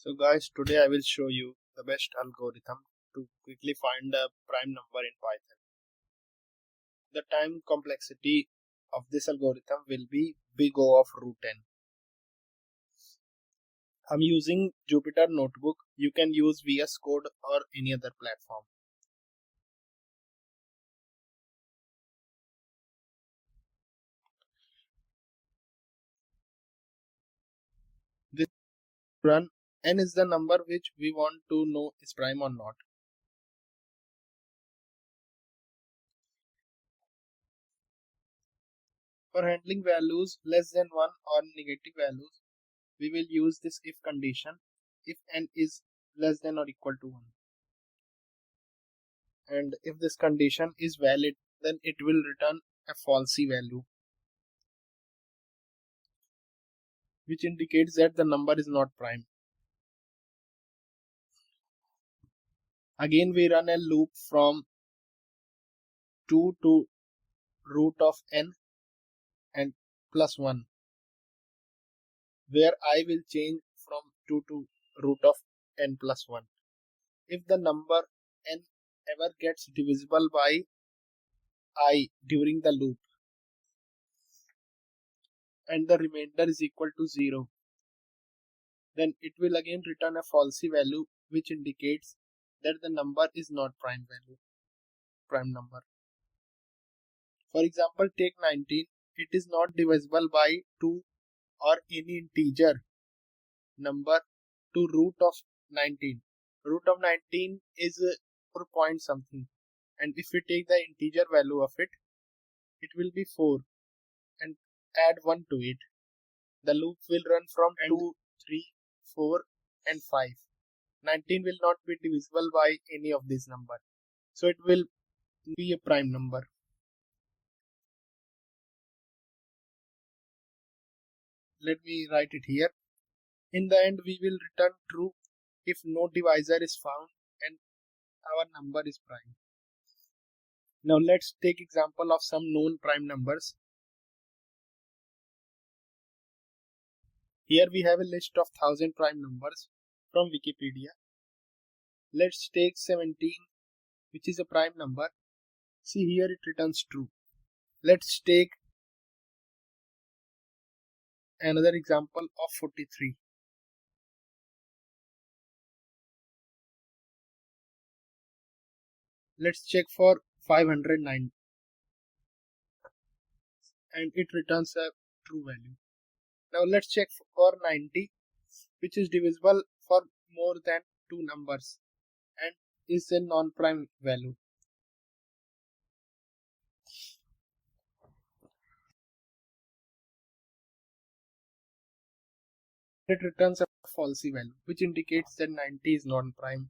So guys, today I will show you the best algorithm to quickly find a prime number in Python. The time complexity of this algorithm will be big O of root n. I'm using Jupyter Notebook. You can use VS Code or any other platform. This run n is the number which we want to know is prime or not. For handling values less than 1 or negative values, we will use this if condition if n is less than or equal to 1. And if this condition is valid, then it will return a falsy value, which indicates that the number is not prime. Again, we run a loop from 2 to root of n and plus 1, where I will change from 2 to root of n plus 1. If the number n ever gets divisible by I during the loop and the remainder is equal to 0, then it will again return a falsy value, which indicates that the number is not prime number. For example, take 19. It is not divisible by 2 or any integer number to root of 19. Root of 19 is 4 point something, and if we take the integer value of it, it will be 4 and add 1 to it. The loop will run from 2, 3, 4 and 5. 19 will not be divisible by any of these numbers, so it will be a prime number. Let me write it here. In the end, we will return true if no divisor is found and our number is prime. Now let's take example of some known prime numbers. Here we have a list of 1000 prime numbers from Wikipedia. Let's take 17, which is a prime number. See, here it returns true. Let's take another example of 43. Let's check for 509 and it returns a true value. Now let's check for 90, which is divisible for more than 2 numbers and is a non-prime value. It returns a falsy value, which indicates that 90 is non-prime.